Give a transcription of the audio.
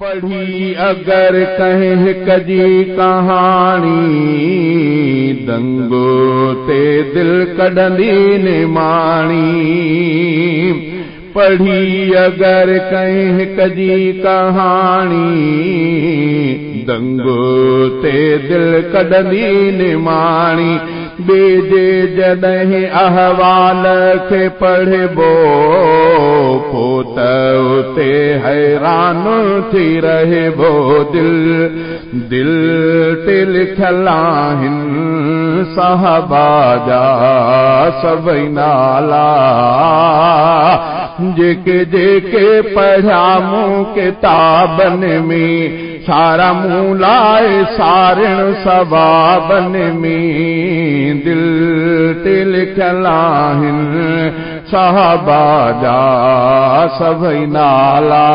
पढ़ी अगर कहीं कजी कहानी दंगो ते दिल कढंदी निमाणी। पढ़ी अगर कहीं कजी कहानी दंगो ते दिल कढंदी निमाणी। बेजे जॾहिं अहवाल खे पढ़बो पोत उते हैरान थी रहबो। दिल ते लिखल आहिनि साहबा जा सभई नाला जेके जेके पढ़िया मूं किताबनि में सारा मूं लाए सारिण सवाबनि में। दिल ते लिखल आहिनि साहबा जा सभई नाला।